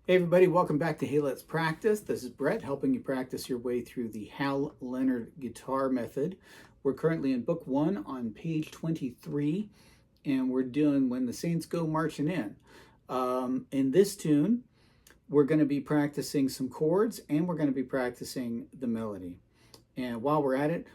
Hey everybody, welcome back to Hey Let's Practice. This is Brett helping you practice your way through the Hal Leonard guitar method. We're currently in book 1 on page 23 and we're doing When the Saints Go Marching In. In this tune, we're going to be practicing some chords and we're going to be practicing the melody. And while we're at it,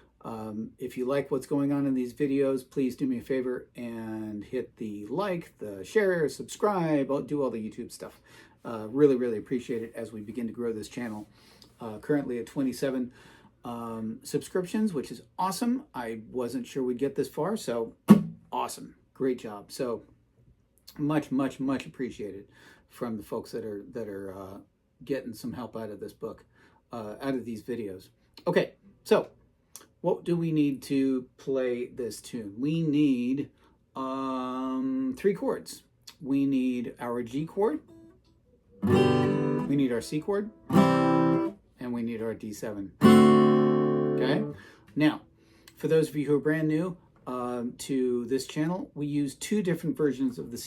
if you like what's going on in these videos, please do me a favor and hit the like, the share, subscribe, do all the YouTube stuff. Really appreciate it as we begin to grow this channel. Currently at 27 subscriptions, which is awesome. I wasn't sure we'd get this far, so awesome. Great job. So much appreciated from the folks that are getting some help out of this book, out of these videos. Okay, so what do we need to play this tune? We need 3 chords. We need our G chord, we need our C chord, and we need our D7. Okay? Now, for those of you who are brand new to this channel, we use 2 different versions of the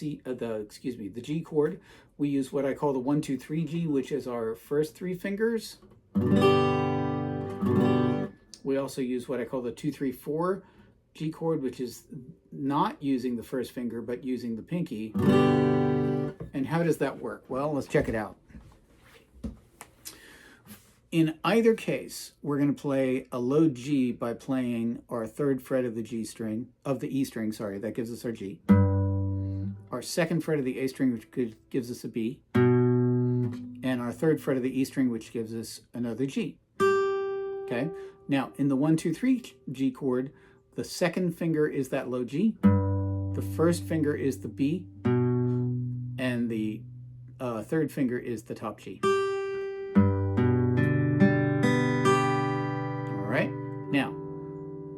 G chord. We use what I call the 1, 2, 3 G, which is our first 3 fingers. We also use what I call the 2, 3, 4 G chord, which is not using the first finger, but using the pinky. And how does that work? Well, let's check it out. In either case, we're going to play a low G by playing our 3rd fret of the G string, of the E string, sorry, that gives us our G. Our 2nd fret of the A string, which gives us a B. And our 3rd fret of the E string, which gives us another G. Okay? Now, in the 1, 2, 3 G chord, the 2nd finger is that low G. The 1st finger is the B. And the 3rd finger is the top G. All right. Now,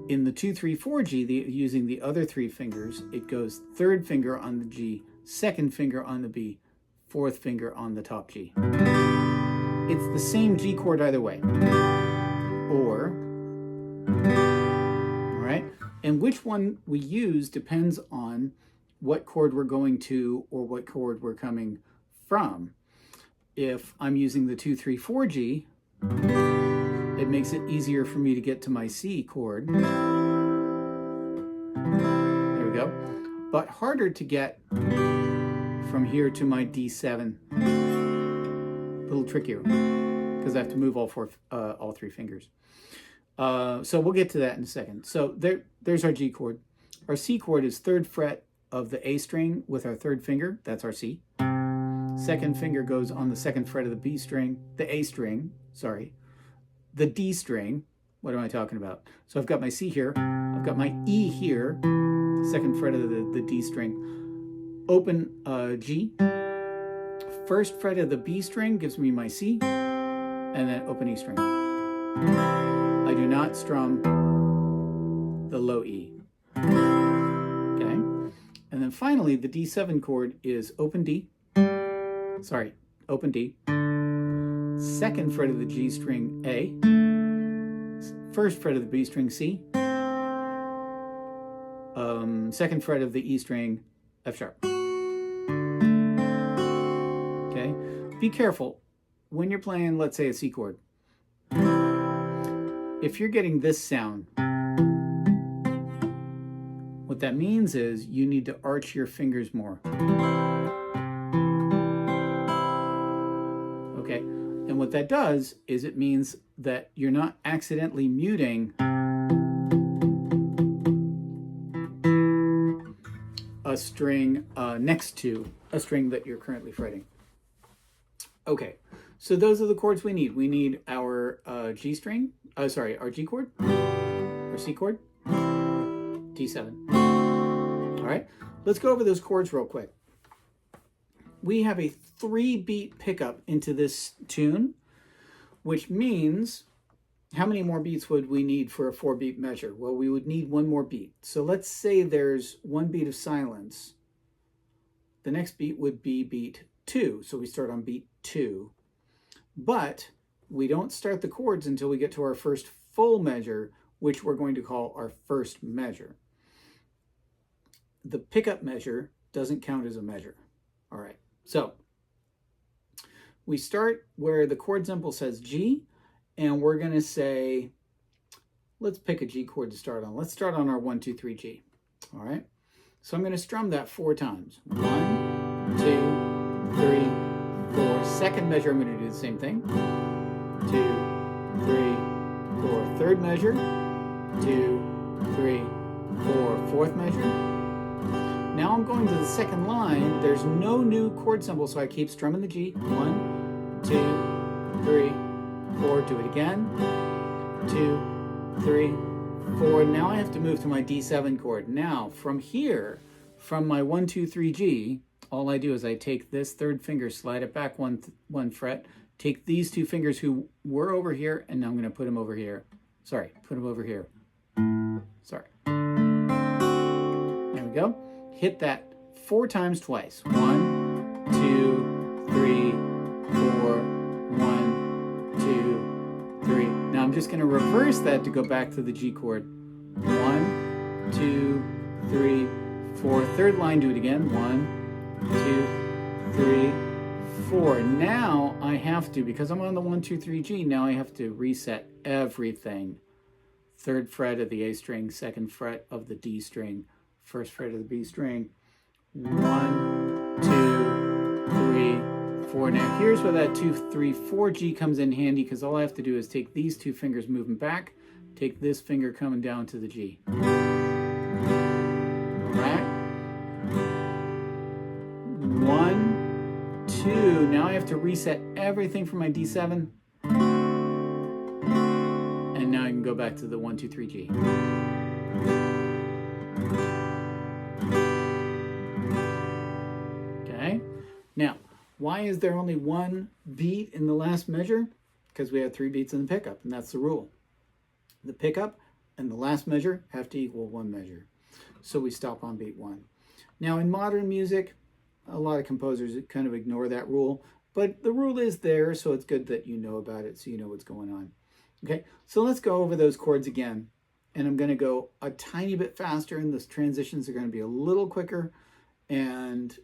in the 2, 3, 4 G, using the other 3 fingers, it goes 3rd finger on the G, 2nd finger on the B, 4th finger on the top G. It's the same G chord either way. Or, all right. And which one we use depends on what chord we're going to or what chord we're coming from. If I'm using the 2, 3, 4 G, it makes it easier for me to get to my C chord. There we go. But harder to get from here to my D7. A little trickier because I have to move all 3 fingers. So we'll get to that in a second. So there's our G chord. Our C chord is 3rd fret of the A string with our 3rd finger. That's our C. 2nd finger goes on the 2nd fret of the B string, the A string, sorry, the D string. What am I talking about? So I've got my C here. I've got my E here, 2nd fret of the D string. Open G. 1st fret of the B string gives me my C, and then open E string. I do not strum the low E. Okay? And then finally, the D7 chord is open D. Open D. 2nd fret of the G string A. 1st fret of the B string C. 2nd fret of the E string F sharp. Okay? Be careful when you're playing, let's say, a C chord. If you're getting this sound, what that means is you need to arch your fingers more. Okay, and what that does is it means that you're not accidentally muting a string next to a string that you're currently fretting. Okay, so those are the chords we need. We need our G string, our G chord, our C chord, D7. All right, let's go over those chords real quick. We have a 3-beat pickup into this tune, which means how many more beats would we need for a 4-beat measure? Well, we would need 1 more beat. So let's say there's 1 beat of silence. The next beat would be beat 2. So we start on beat 2. But we don't start the chords until we get to our first full measure, which we're going to call our first measure. The pickup measure doesn't count as a measure. All right, so we start where the chord symbol says G, and we're going to say, let's pick a G chord to start on. Let's start on our 1, 2, 3 G. All right. So I'm going to strum that 4 times. 1, 2, 3, 4. Second measure, I'm going to do the same thing. 2, 3, 4. Third measure. 2, 3, 4. Fourth measure. Now I'm going to the second line. There's no new chord symbol, so I keep strumming the G. 1, 2, 3, 4. Do it again. 2, 3, 4. Now I have to move to my D7 chord. Now from here, from my 1, 2, 3 G, all I do is I take this third finger, slide it back one fret, take these 2 fingers who were over here, and now I'm going to put them over here. Sorry, put them over here. Sorry. There we go. Hit that 4 times twice. 1, 2, 3, 4, 1, 2, 3. Now I'm just going to reverse that to go back to the G chord. 1, 2, 3, 4. Third line, do it again. 1, 2, 3, 4. Now I have to, because I'm on the 1, 2, 3 G, now I have to reset everything. Third fret of the A string, second fret of the D string, first fret of the B string. 1, 2, 3, 4. Now here's where that 2, 3, 4 G comes in handy, because all I have to do is take these 2 fingers moving back, take this finger coming down to the G. All right? 1, 2. Now I have to reset everything from my D7. And now I can go back to the 1, 2, 3 G. Okay. Now, why is there only 1 beat in the last measure? Because we have 3 beats in the pickup, and that's the rule. The pickup and the last measure have to equal 1 measure. So we stop on beat 1. Now, in modern music, a lot of composers kind of ignore that rule, but the rule is there, so it's good that you know about it, so you know what's going on. Okay, so let's go over those chords again, and I'm going to go a tiny bit faster, and the transitions are going to be a little quicker, and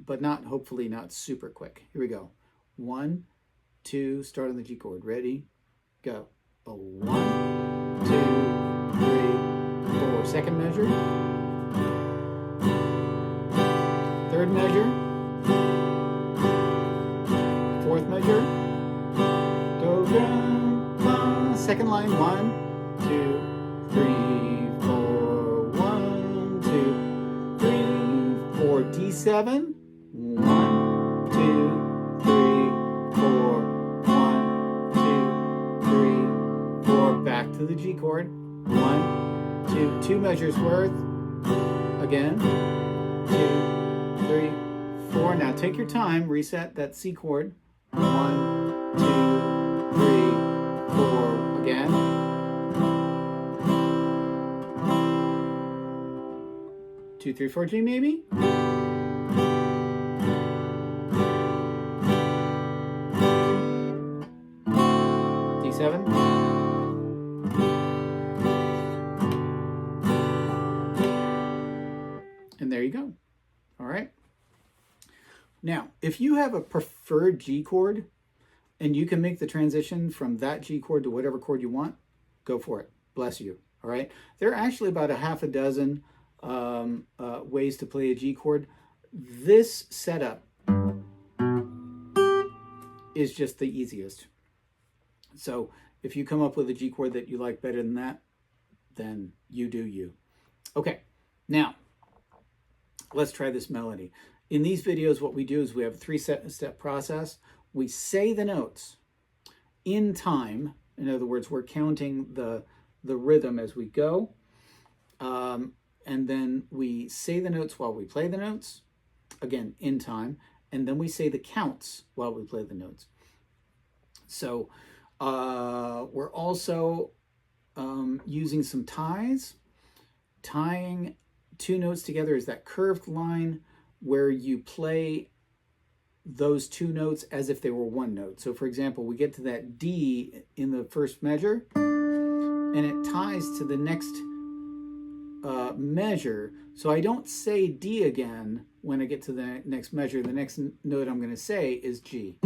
but not, hopefully not super quick. Here we go. 1, 2, start on the G chord. Ready, go. 1, 2, 3, 4. Second measure. Third measure. Fourth measure. Do, do. Second line, 1, 2, 3, 4, 1, 2, 3, 4, D7, 1, 2, 3, 4, 1, 2, 3, 4, back to the G chord, 1, 2, 2 measures worth, again, 2, 3, 4, now take your time, reset that C chord, 1, 2, 3, 4, again. 2, 3, 4 G maybe. D7. And there you go. All right. Now, if you have a preferred G chord, and you can make the transition from that G chord to whatever chord you want, go for it. Bless you. All right. There are actually about a half a dozen ways to play a G chord. This setup is just the easiest. So if you come up with a G chord that you like better than that, then you do you. Okay. Now, let's try this melody. In these videos, what we do is we have a 3-step process. We say the notes in time. In other words, we're counting the rhythm as we go. And then we say the notes while we play the notes, again, in time. And then we say the counts while we play the notes. So we're also using some ties. Tying 2 notes together is that curved line where you play those 2 notes as if they were 1 note. So for example, we get to that D in the first measure, and it ties to the next measure. So I don't say D again when I get to the next measure. The next note I'm going to say is G.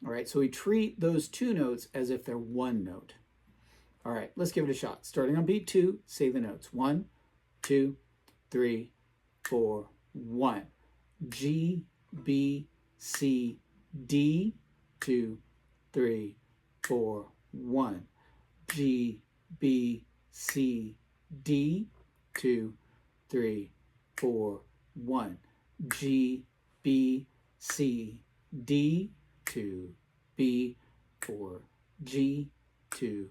All right, so we treat those two notes as if they're one note. All right, let's give it a shot. Starting on beat 2, say the notes. 1, 2, 3, 4, 1. G, B, C, D, 2, 3, 4, 1. G, B, C, D, 2, 3, 4, 1. G, B, C, D, 2, B, 4, G, 2,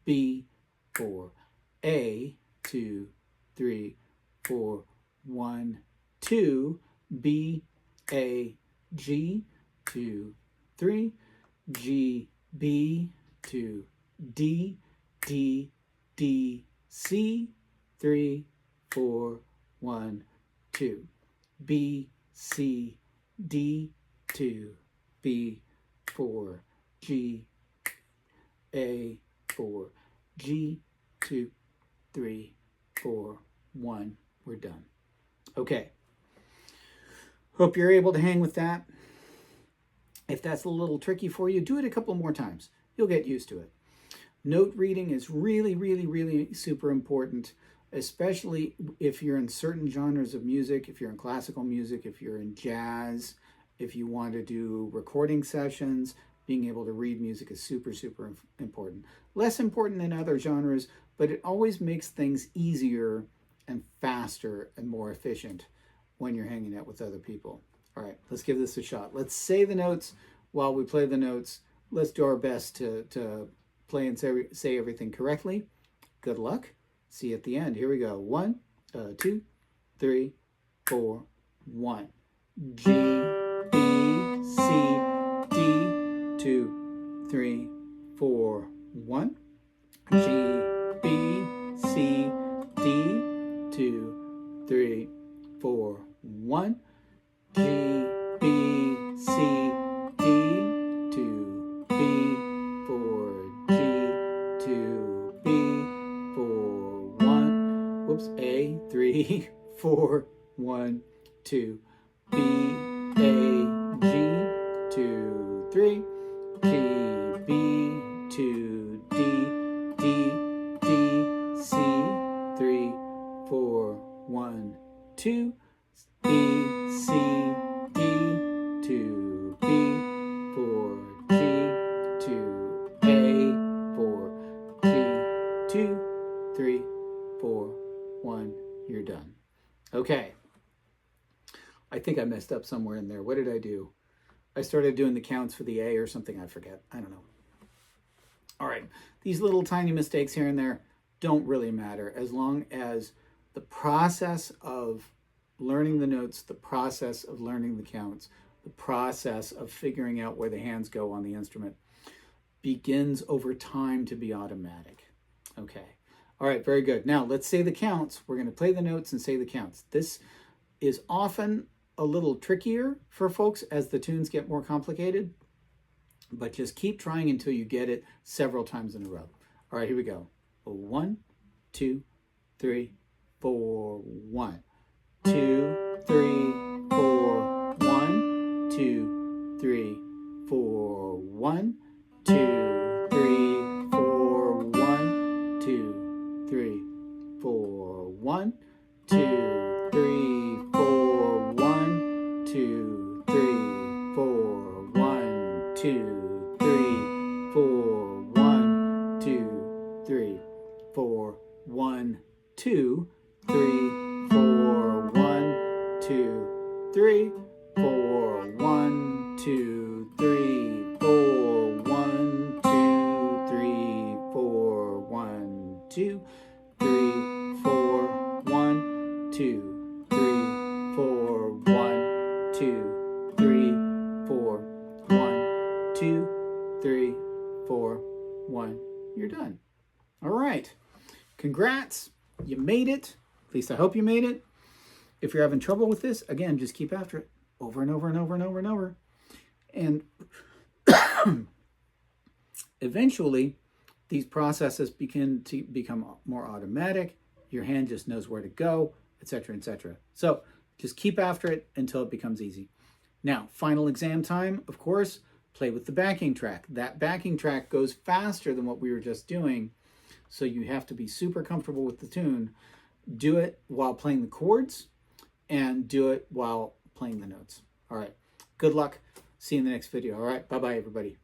B, 4, A, 2, 3, 4, 1, 2, B, A, G, 2, 3, G, B, 2, D, D, D, C, 3, 4, 1, 2, B, C, D, 2, B, 4, G, A, 4, G, 2, 3, 4, 1. We're done. Okay. Hope you're able to hang with that. If that's a little tricky for you, do it a couple more times. You'll get used to it. Note reading is really, really, really super important, especially if you're in certain genres of music, if you're in classical music, if you're in jazz, if you want to do recording sessions. Being able to read music is super, super important. Less important in other genres, but it always makes things easier and faster and more efficient when you're hanging out with other people. All right, let's give this a shot. Let's say the notes while we play the notes. Let's do our best to play and say everything correctly. Good luck. See you at the end. Here we go. 1, 2, 3, 4, 1. G, B, C, D, 2, 3, 4, 1. G, B, C, D, 2, 3, 4, 1. G, B, C, D, 2, B, 4, G, 2, B, 4, 1. Whoops, A, 3, 4, 1, 2. B, A, G, 2, 3. G, B, 2, D, D, D, C, 3, 4, 1, 2. B, C, D, 2, B, 4, G, 2, A, 4, G, 2, 3, 4, 1. You're done. Okay. I think I messed up somewhere in there. What did I do? I started doing the counts for the A or something. I forget. I don't know. All right. These little tiny mistakes here and there don't really matter as long as the process of learning the notes, the process of learning the counts, the process of figuring out where the hands go on the instrument begins over time to be automatic. Okay. All right. Very good. Now let's say the counts. We're going to play the notes and say the counts. This is often a little trickier for folks as the tunes get more complicated, but just keep trying until you get it several times in a row. All right, here we go. 1, 2, 3, 4, 1. 2, 3, 4, 1. 2, 3, 4, 1. 2, 3, 4, 1. 2, 3, 4, 1. 2, 3, 4, 1. 2, 3, 4, 1. 2, 3, 4, 1. 2, 3, 4, 1. 2, 3, 4, 1. 2, 3, 4, 1. 2, 3, 4, 1. 2, 3, 4, 1. 2, 3, 4, 1. 2, 3, 4, 1. 2, 3, 4, 1. 2, 3, 4, 1. You're done. All right. Congrats. You made it. At least I hope you made it. If you're having trouble with this, again, just keep after it over and over and over and over and over. And eventually, these processes begin to become more automatic. Your hand just knows where to go, etc., etc. So just keep after it until it becomes easy. Now, final exam time, of course. Play with the backing track. That backing track goes faster than what we were just doing, so you have to be super comfortable with the tune. Do it while playing the chords, and do it while playing the notes. All right, good luck. See you in the next video. All right, bye-bye, everybody.